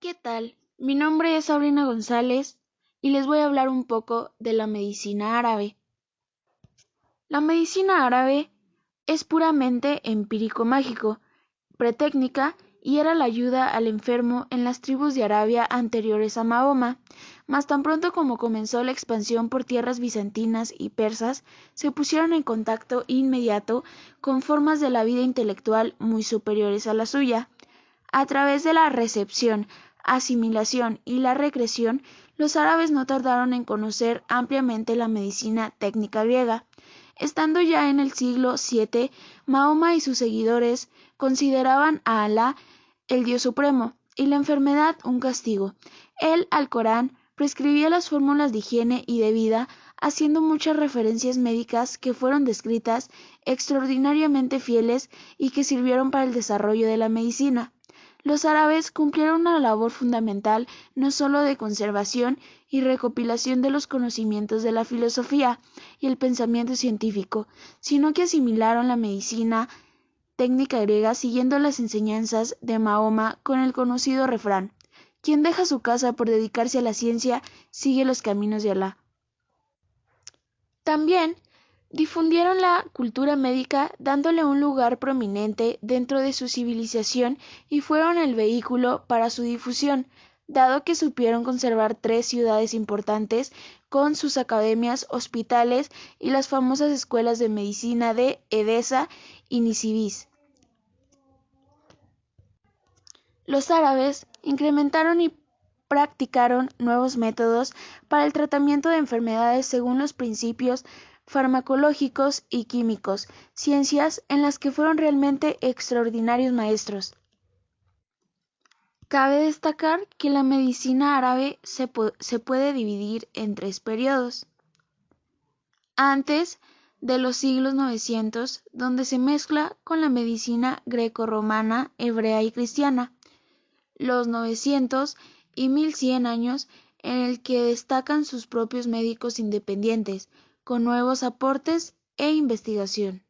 ¿qué tal? Mi nombre es Sabrina González y les voy a hablar un poco de la medicina árabe. La medicina árabe es puramente empírico-mágico, pretécnica y era la ayuda al enfermo en las tribus de Arabia anteriores a Mahoma, mas tan pronto como comenzó la expansión por tierras bizantinas y persas, se pusieron en contacto inmediato con formas de la vida intelectual muy superiores a la suya. A través de la recepción, asimilación y la regresión, los árabes no tardaron en conocer ampliamente la medicina técnica griega. Estando ya en el siglo VII, Mahoma y sus seguidores consideraban a Alá el Dios supremo y la enfermedad un castigo. El Alcorán prescribía las fórmulas de higiene y de vida, haciendo muchas referencias médicas que fueron descritas extraordinariamente fieles y que sirvieron para el desarrollo de la medicina. Los árabes cumplieron una labor fundamental no solo de conservación y recopilación de los conocimientos de la filosofía y el pensamiento científico, sino que asimilaron la medicina técnica griega siguiendo las enseñanzas de Mahoma con el conocido refrán: quien deja su casa por dedicarse a la ciencia, sigue los caminos de Alá. También difundieron la cultura médica dándole un lugar prominente dentro de su civilización y fueron el vehículo para su difusión, dado que supieron conservar 3 ciudades importantes con sus academias, hospitales y las famosas escuelas de medicina de Edesa y Nisibis. Los árabes incrementaron y practicaron nuevos métodos para el tratamiento de enfermedades según los principios farmacológicos y químicos, ciencias en las que fueron realmente extraordinarios maestros. Cabe destacar que la medicina árabe se puede dividir en 3 periodos. Antes de los siglos 900, donde se mezcla con la medicina grecorromana, hebrea y cristiana. Los 900 y 1100 años en el que destacan sus propios médicos independientes, con nuevos aportes e investigación.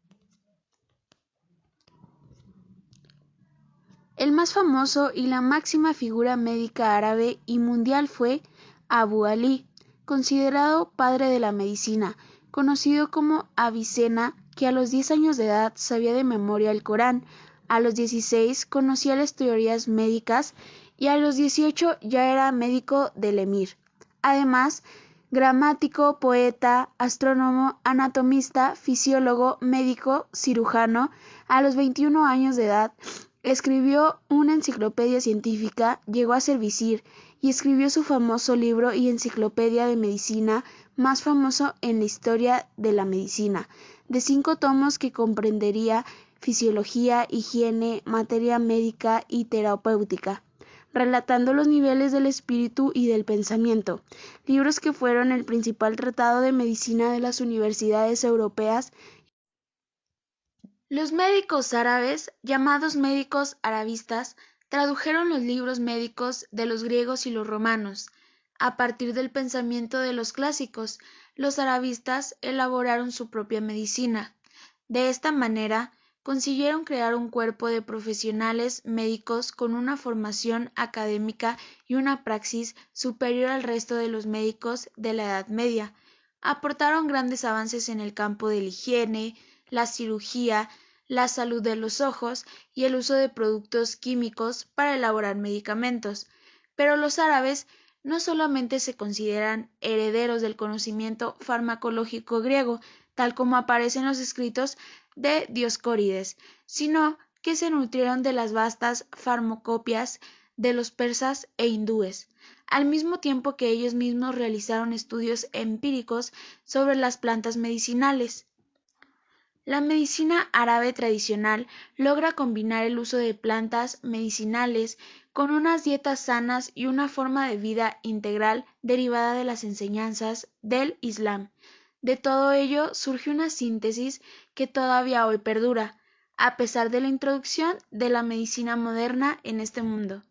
El más famoso y la máxima figura médica árabe y mundial fue Abu Ali, considerado padre de la medicina, conocido como Avicena, que a los 10 años de edad sabía de memoria el Corán, a los 16 conocía las teorías médicas y a los 18 ya era médico del emir. Además, gramático, poeta, astrónomo, anatomista, fisiólogo, médico, cirujano, a los 21 años de edad escribió una enciclopedia científica, llegó a ser visir y escribió su famoso libro y enciclopedia de medicina más famoso en la historia de la medicina, de 5 tomos que comprendería fisiología, higiene, materia médica y terapéutica, relatando los niveles del espíritu y del pensamiento, libros que fueron el principal tratado de medicina de las universidades europeas. Los médicos árabes, llamados médicos arabistas, tradujeron los libros médicos de los griegos y los romanos. A partir del pensamiento de los clásicos, los arabistas elaboraron su propia medicina. De esta manera, consiguieron crear un cuerpo de profesionales médicos con una formación académica y una praxis superior al resto de los médicos de la Edad Media. Aportaron grandes avances en el campo de la higiene, la cirugía, la salud de los ojos y el uso de productos químicos para elaborar medicamentos. Pero los árabes no solamente se consideran herederos del conocimiento farmacológico griego, tal como aparece en los escritos de Dioscórides, sino que se nutrieron de las vastas farmacopias de los persas e hindúes, al mismo tiempo que ellos mismos realizaron estudios empíricos sobre las plantas medicinales. La medicina árabe tradicional logra combinar el uso de plantas medicinales con unas dietas sanas y una forma de vida integral derivada de las enseñanzas del Islam. De todo ello surge una síntesis que todavía hoy perdura, a pesar de la introducción de la medicina moderna en este mundo.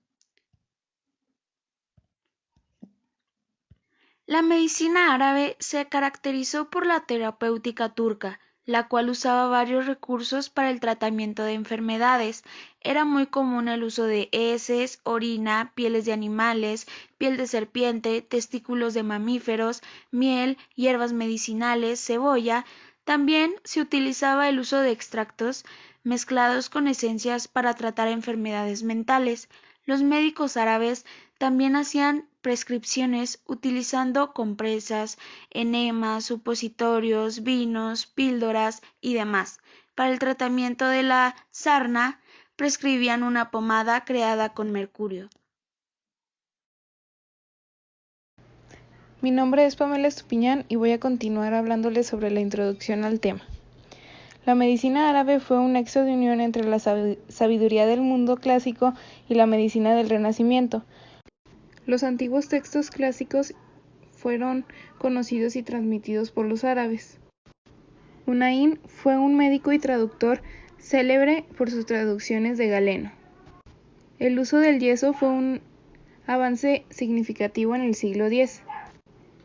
La medicina árabe se caracterizó por la terapéutica turca, la cual usaba varios recursos para el tratamiento de enfermedades. Era muy común el uso de heces, orina, pieles de animales, piel de serpiente, testículos de mamíferos, miel, hierbas medicinales, cebolla. También se utilizaba el uso de extractos mezclados con esencias para tratar enfermedades mentales. Los médicos árabes también hacían prescripciones utilizando compresas, enemas, supositorios, vinos, píldoras y demás. Para el tratamiento de la sarna, prescribían una pomada creada con mercurio. Mi nombre es Pamela Estupiñán y voy a continuar hablándoles sobre la introducción al tema. La medicina árabe fue un nexo de unión entre la sabiduría del mundo clásico y la medicina del Renacimiento. Los antiguos textos clásicos fueron conocidos y transmitidos por los árabes. Hunayn fue un médico y traductor célebre por sus traducciones de Galeno. El uso del yeso fue un avance significativo en el siglo X.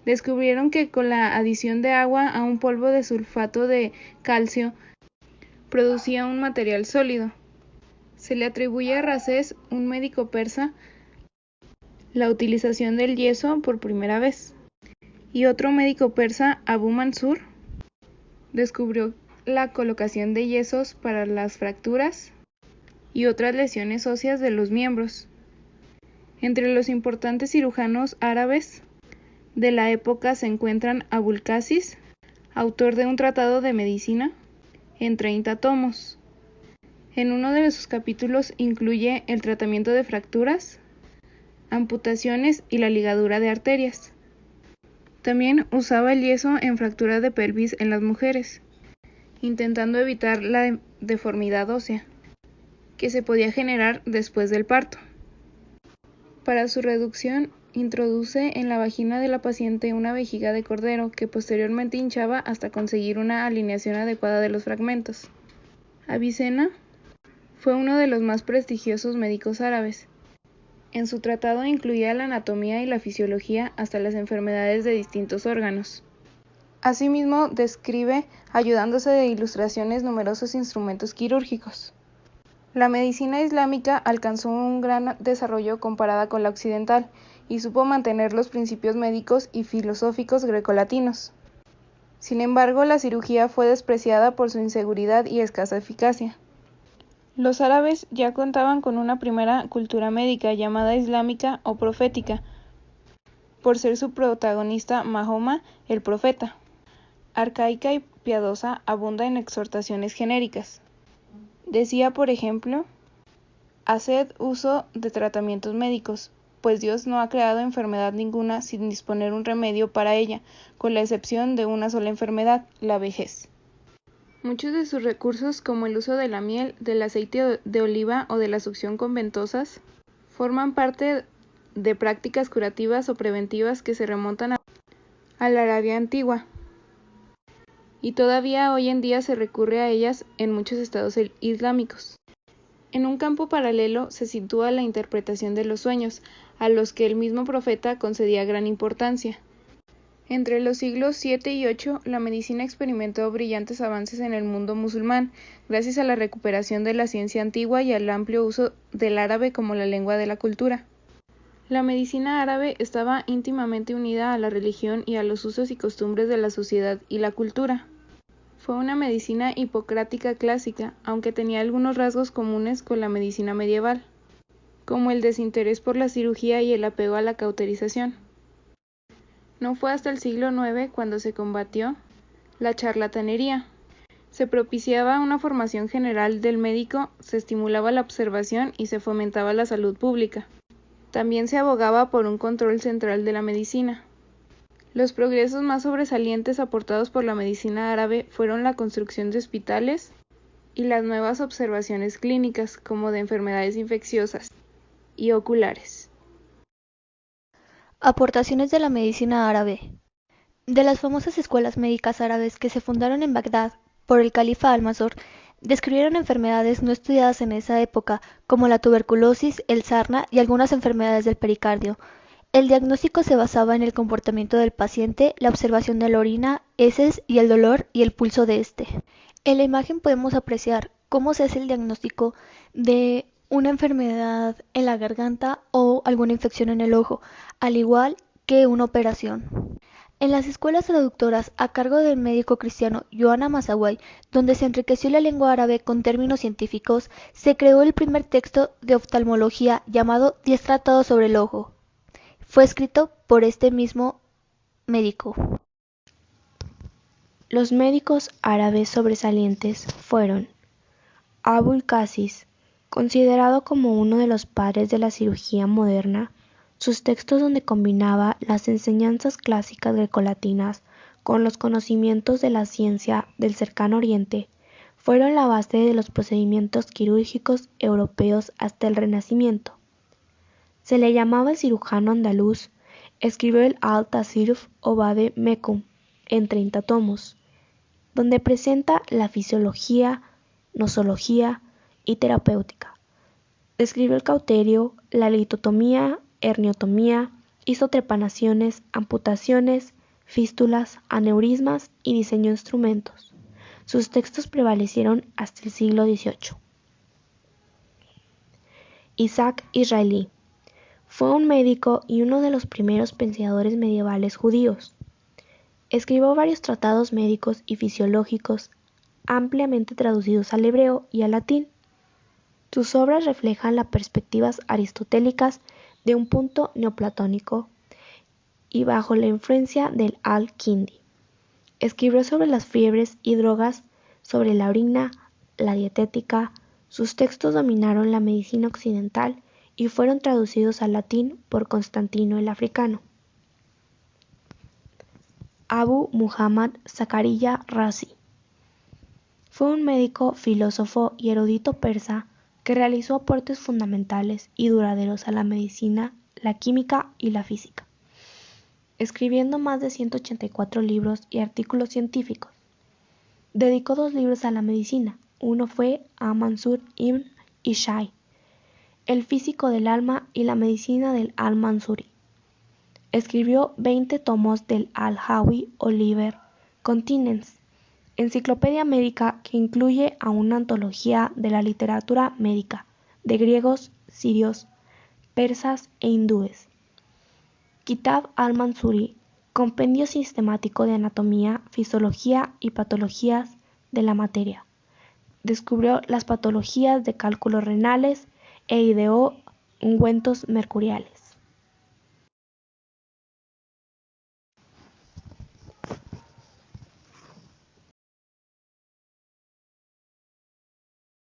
Descubrieron que con la adición de agua a un polvo de sulfato de calcio producía un material sólido. Se le atribuye a Rasés, un médico persa, la utilización del yeso por primera vez. Y otro médico persa, Abu Mansur, descubrió la colocación de yesos para las fracturas y otras lesiones óseas de los miembros. Entre los importantes cirujanos árabes de la época se encuentran Abul Qasis, autor de un tratado de medicina en 30 tomos. En uno de sus capítulos incluye el tratamiento de fracturas, amputaciones y la ligadura de arterias. También usaba el yeso en fractura de pelvis en las mujeres, intentando evitar la deformidad ósea que se podía generar después del parto. Para su reducción, introduce en la vagina de la paciente una vejiga de cordero que posteriormente hinchaba hasta conseguir una alineación adecuada de los fragmentos. Avicena fue uno de los más prestigiosos médicos árabes. En su tratado incluía la anatomía y la fisiología hasta las enfermedades de distintos órganos. Asimismo, describe, ayudándose de ilustraciones, numerosos instrumentos quirúrgicos. La medicina islámica alcanzó un gran desarrollo comparada con la occidental y supo mantener los principios médicos y filosóficos grecolatinos. Sin embargo, la cirugía fue despreciada por su inseguridad y escasa eficacia. Los árabes ya contaban con una primera cultura médica llamada islámica o profética, por ser su protagonista Mahoma, el profeta. Arcaica y piadosa, abunda en exhortaciones genéricas. Decía, por ejemplo, haced uso de tratamientos médicos, pues Dios no ha creado enfermedad ninguna sin disponer un remedio para ella, con la excepción de una sola enfermedad, la vejez. Muchos de sus recursos, como el uso de la miel, del aceite de oliva o de la succión con ventosas, forman parte de prácticas curativas o preventivas que se remontan a la Arabia antigua, y todavía hoy en día se recurre a ellas en muchos estados islámicos. En un campo paralelo se sitúa la interpretación de los sueños, a los que el mismo profeta concedía gran importancia. Entre los siglos VII y VIII, la medicina experimentó brillantes avances en el mundo musulmán, gracias a la recuperación de la ciencia antigua y al amplio uso del árabe como la lengua de la cultura. La medicina árabe estaba íntimamente unida a la religión y a los usos y costumbres de la sociedad y la cultura. Fue una medicina hipocrática clásica, aunque tenía algunos rasgos comunes con la medicina medieval, como el desinterés por la cirugía y el apego a la cauterización. No fue hasta el siglo IX cuando se combatió la charlatanería. Se propiciaba una formación general del médico, se estimulaba la observación y se fomentaba la salud pública. También se abogaba por un control central de la medicina. Los progresos más sobresalientes aportados por la medicina árabe fueron la construcción de hospitales y las nuevas observaciones clínicas, como de enfermedades infecciosas y oculares. Aportaciones de la medicina árabe. De las famosas escuelas médicas árabes que se fundaron en Bagdad por el califa Almanzor, describieron enfermedades no estudiadas en esa época, como la tuberculosis, el sarna y algunas enfermedades del pericardio. El diagnóstico se basaba en el comportamiento del paciente, la observación de la orina, heces y el dolor y el pulso de este. En la imagen podemos apreciar cómo se hace el diagnóstico de una enfermedad en la garganta o alguna infección en el ojo, al igual que una operación. En las escuelas traductoras a cargo del médico cristiano Johanna Massaway, donde se enriqueció la lengua árabe con términos científicos, se creó el primer texto de oftalmología llamado 10 tratados sobre el ojo. Fue escrito por este mismo médico. Los médicos árabes sobresalientes fueron Abul Qasis, considerado como uno de los padres de la cirugía moderna. Sus textos, donde combinaba las enseñanzas clásicas grecolatinas con los conocimientos de la ciencia del cercano oriente, fueron la base de los procedimientos quirúrgicos europeos hasta el Renacimiento. Se le llamaba el cirujano andaluz. Escribió el Al-Tasirf o Bab-e Mekum en 30 tomos, donde presenta la fisiología, nosología y terapéutica. Describió el cauterio, la litotomía, herniotomía, hizo trepanaciones, amputaciones, fístulas, aneurismas y diseñó instrumentos. Sus textos prevalecieron hasta el siglo XVIII. Isaac Israelí fue un médico y uno de los primeros pensadores medievales judíos. Escribió varios tratados médicos y fisiológicos, ampliamente traducidos al hebreo y al latín. Sus obras reflejan las perspectivas aristotélicas de un punto neoplatónico y bajo la influencia del Al-Kindi. Escribió sobre las fiebres y drogas, sobre la orina, la dietética. Sus textos dominaron la medicina occidental y fueron traducidos al latín por Constantino el Africano. Abu Muhammad Zakaria Razi fue un médico, filósofo y erudito persa que realizó aportes fundamentales y duraderos a la medicina, la química y la física, escribiendo más de 184 libros y artículos científicos. Dedicó 2 libros a la medicina. Uno fue a Mansur ibn Ishaq, el físico del alma y la medicina del al-Mansuri. Escribió 20 tomos del Al-Hawi o Liber Continens, enciclopedia médica que incluye a una antología de la literatura médica de griegos, sirios, persas e hindúes. Kitab al-Mansuri, compendio sistemático de anatomía, fisiología y patologías de la materia. Descubrió las patologías de cálculos renales e ideó ungüentos mercuriales.